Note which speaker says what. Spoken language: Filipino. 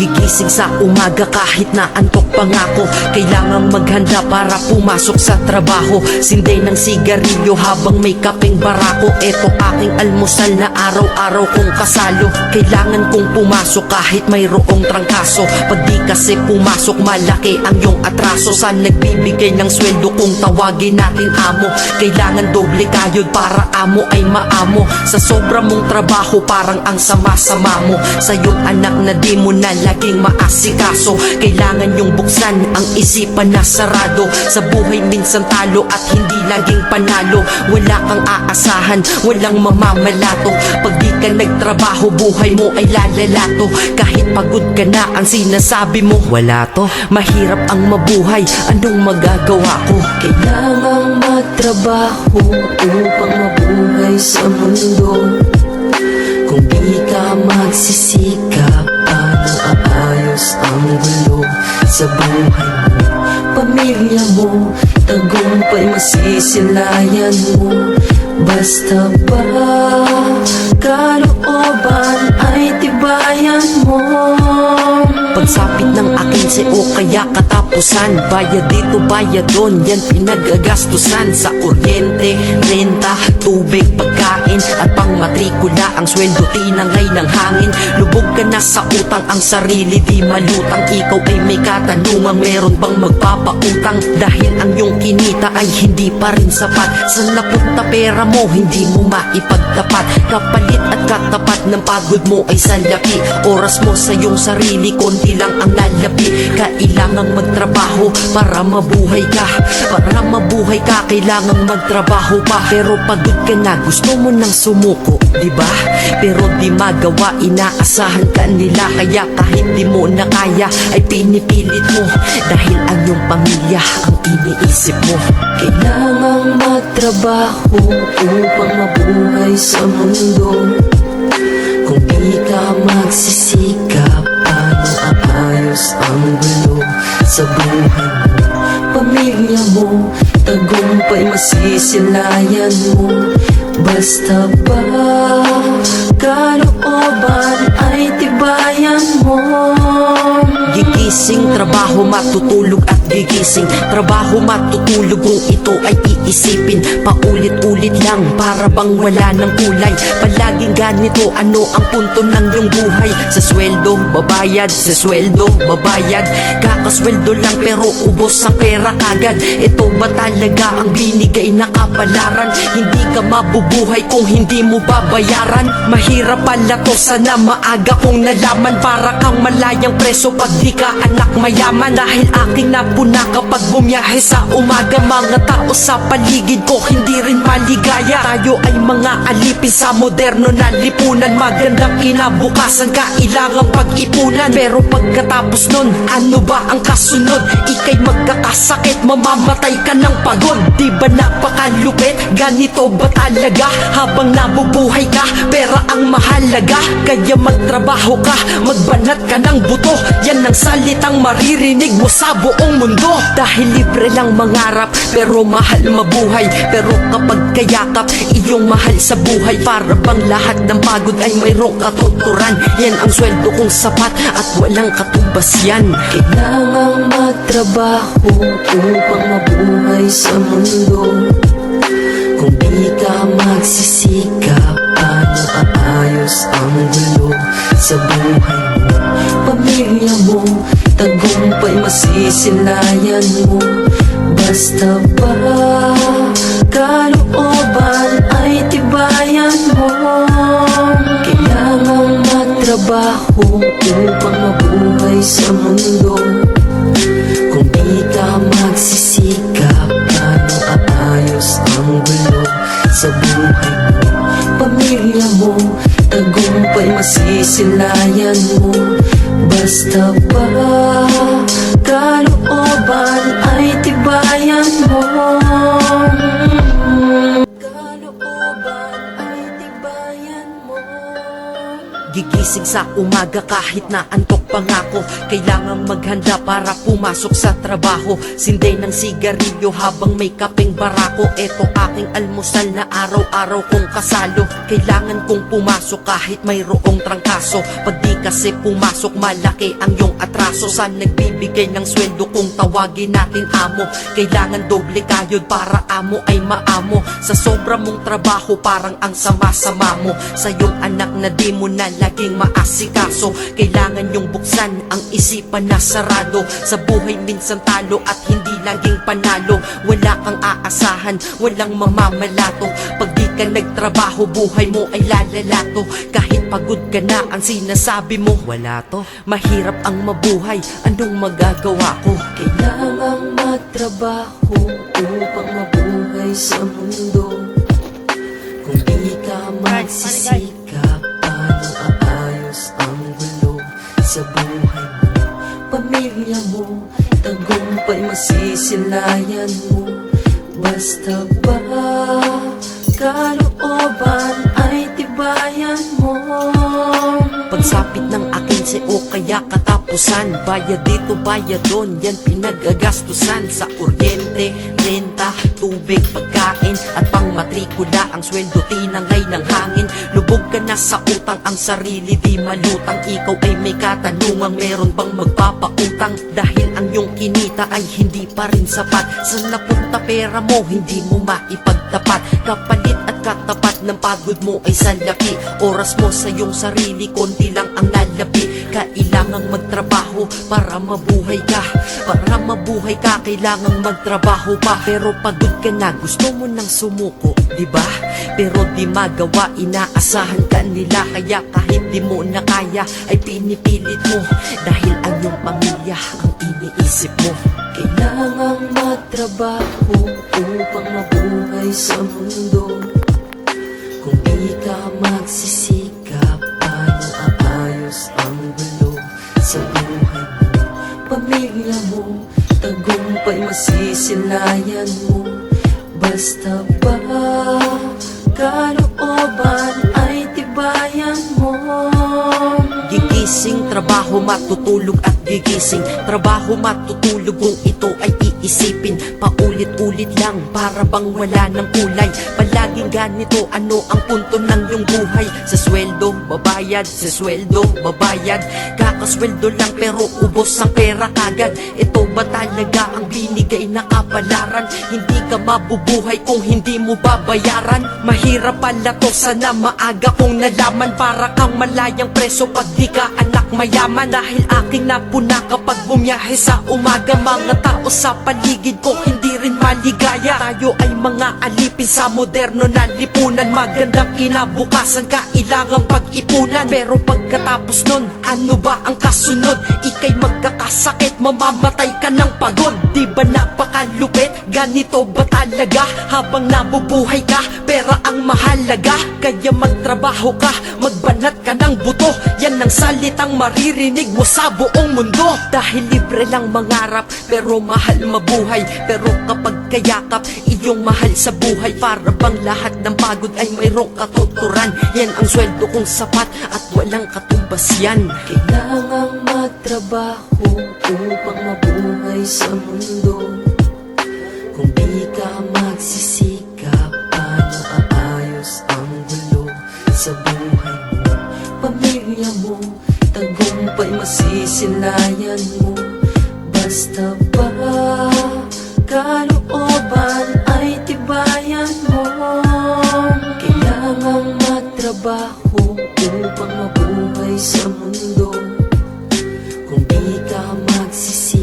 Speaker 1: Gigising sa umaga kahit na antok pa nga ako. Kailangang maghanda para pumasok sa trabaho. Sinday ng sigarilyo habang may kapeng barako. Eto aking almusal na araw-araw kong kasalo. Kailangan kong pumasok kahit mayroong trangkaso. Pag di kasi pumasok malaki ang iyong atraso. Sa nagbibigay ng sweldo kung tawagin natin amo. Kailangan doble kayod para amo ay maamo. Sa sobra mong trabaho parang ang sama-sama mo. Sa iyong anak na di mo na laging maasikaso. Kailangan yung buksan ang isipan na sarado. Sa buhay minsan talo at hindi laging panalo. Wala kang aasahan, walang mamamalato. Pag di ka nagtrabaho buhay mo ay lalalato. Kahit pagod ka na ang sinasabi mo wala to. Mahirap ang mabuhay, anong magagawa ko?
Speaker 2: Kailangang magtrabaho upang mabuhay sa mundo. Kung di ka magsisikap, paano aayos ang gulo sa buhay mo? Pamilya mo, tagumpay masisilayan mo. Basta ba kalooban ay tibayan mo.
Speaker 1: Pagsapit ng aking CEO kaya katapusan. Bayad dito, bayad doon, yan pinagagastusan. Sa kuryente, renta, tubig, pagkain at pang matrikula. Ang sweldo tinangay ng hangin. Lubog ka na sa utang, ang sarili di malutang. Ikaw ay may katanungan, meron bang magpapautang? Dahil ang iyong kinita ay hindi pa rin sapat. Saan napunta pera mo, hindi mo maipagtapat. Kapalit at katapat ng pagod mo ay salapi. Oras mo sa iyong sarili, konti lang ang lalapi. Kailangang magtrabaho para mabuhay ka. Para mabuhay ka, kailangang magtrabaho pa. Pero pagod ka na, gusto mo nang sumuko, diba? Pero di magawa, inaasahan ka nila. Kaya kahit di mo na kaya, ay pinipilit mo. Dahil ang iyong pamilya ang iniisip mo.
Speaker 2: Kailangang magtrabaho upang mabuhay sa mundo. Kung di ka magsisikap, paano aayos ang gulo sa buhay mo? Pamilya mo, tagumpay masisilayan mo. Basta ba kalooban ay tibayan mo.
Speaker 1: Gigising, trabaho, matutulog at gigising. Trabaho, matutulog kung ito ay iisipin. Paulit-ulit lang, para bang wala ng kulay. Palaging ganito, ano ang punto ng iyong buhay? Sa sweldo, babayad, sa sweldo, babayad. Kakasweldo lang pero ubos ang pera kagad. Ito ba talaga ang binigay na kapalaran? Hindi ka mabubuhay kung hindi mo babayaran. Mahirap pala to, sana maaga kong nalaman. Para kang malayang preso pag di ka anak mayaman. Dahil aking napuna kapag bumiyahe sa umaga. Mga tao sa paligid ko hindi rin maligaya. Tayo ay mga alipin sa moderno na lipunan. Magandang kinabukasan kailangang pag-ipunan. Pero pagkatapos nun, ano ba ang kasunod? Ika'y magkakasakit, mamamatay ka ng pagod. Di ba napakalupit? Ganito ba talaga? Habang nabubuhay ka, pera ang mahalaga. Kaya magtrabaho ka, magbanat ka ng buto. Yan ang salitang maririnig mo sa buong mundo. Dahil libre lang mangarap, pero mahal mabuhay. Pero kapag kayakap, iyong mahal sa buhay. Para bang lahat ng pagod ay mayroong katuturan. Yan ang sweldo kong sapat at walang katumbas yan.
Speaker 2: Kailangang magtrabaho upang mabuhay sa mundo. Kung di ka magsisikap, paano aayos ang gulo sa buhay mo? Pamilya mo, tagumpay masisilayan mo. Basta ba kalooban ay tibayan mo. Kailangang magtrabaho upang mabuhay sa mundo. Kung di ka magsisikap, paano aayos ang gulo sa buhay mo? Pamilya mo, tagumpay masisilayan mo. Basta ba kalooban ay tibayan mo. Kalooban ay tibayan mo.
Speaker 1: Gigising sa umaga kahit na antok pa nga ako. Kailangang maghanda para pumasok sa trabaho. Sinday ng sigarilyo habang may kapeng barako. Eto aking almusal na araw-araw kong kasalo. Kailangan kong pumasok kahit mayroong trangkaso. Pag di kasi pumasok, malaki ang iyong atraso. Saan nagbibigay ng sweldo kung tawagin natin amo? Kailangan doble kayod para amo ay maamo. Sa sobra mong trabaho parang ang sama-sama mo. Sa iyong anak na di mo na laging maasikaso. Kailangan yung buksan ang isipan na sarado. Sa buhay minsan talo at hindi laging panalo. Wala kang aasahan, walang mamamalato. Pag di ka nagtrabaho, buhay mo ay lalalato. Kahit pagod ka na, ang sinasabi mo wala to. Mahirap ang mabuhay, anong magagawa ko?
Speaker 2: Kailangang magtrabaho upang mabuhay sa mundo. Kung di ka magsisikap, paano aayos ang gulo sa buhay mo? Pamilya mo, tagumpay masisilayan mo. Basta ba kalooban ay tibayan mo?
Speaker 1: Pagsapit ng akin si o kaya katapusan. Bayad dito, bayad doon, yan pinagagastusan. Sa kuryente, renta, tubig, pagkain at pang matrikula. Ang sweldo tinangay ng hangin. Lubog ka na sa utang, ang sarili di malutang. Ikaw ay may katanungang meron bang magpapautang? Dahil ang iyong kinita ay hindi pa rin sapat. Saan napunta pera mo, hindi mo maipagtapat. Kapalit at katapat ng pagod mo ay salapi. Oras mo sa iyong sarili, konti lang ang lalabi. Kailangang magtrabaho para mabuhay ka. Para mabuhay ka, kailangang magtrabaho pa. Pero pagod ka na, gusto mo nang sumuko, diba? Pero di magawa, inaasahan ka nila. Kaya kahit di mo na kaya, ay pinipilit mo. Dahil ang iyong pamilya ang iniisip mo.
Speaker 2: Kailangang magtrabaho upang mabuhay sa mundo. Kung di ka magsisikap, paano aayos ang gulo sa buhay mo? Pamilya mo, tagumpay masisilayan mo. Basta ba kalooban ay tibayan mo?
Speaker 1: Gigising, trabaho, matutulog at gigising. Trabaho, matutulog kung ito ay iisipin. Paulit-ulit lang, para bang wala ng kulay. Palaging ganito, ano ang punto ng iyong buhay? Sa sweldo, babayad, sa sweldo, babayad. Kakasweldo lang pero ubos ang pera kagad. Ito ba talaga ang binigay na kapalaran? Hindi ka mabubuhay kung hindi mo babayaran. Mahirap pala to, sana maaga kong nalaman. Para kang malayang preso pag di ka anak mayaman. Dahil aking napuna kapag bumiyahe sa umaga. Mga tao sa paligid ko hindi rin maligaya. Tayo ay mga alipin sa moderno na lipunan. Magandang kinabukasan, kailangang pag-ipunan. Pero pagkatapos nun, ano ba ang kasunod? Ika'y magkakasakit, mamamatay ka ng pagod. Di ba napakalupit? Ganito ba talaga? Habang nabubuhay ka, pera ang mahalaga. Kaya magtrabaho ka, magbanat ka ng buto. Yan ang salitang maririnig mo sa buong mundo. Dahil libre lang mangarap, pero mahal mabuhay. Pero kapag kayakap, iyong mahal sa buhay. Para bang lahat ng pagod ay mayroong katuturan. Yan ang sweldo kong sapat at walang katumbas yan.
Speaker 2: Kailangang magtrabaho upang mabuhay sa mundo. Kung di ka magsisikap, paano aayos ang gulo sa buhay mo? Pamilya mo, tagumpay masisilayan mo. Basta ba kalooban ay tibayan mo? Kailangang magtrabaho upang mabuhay sa mundo. Kung di ka magsisisi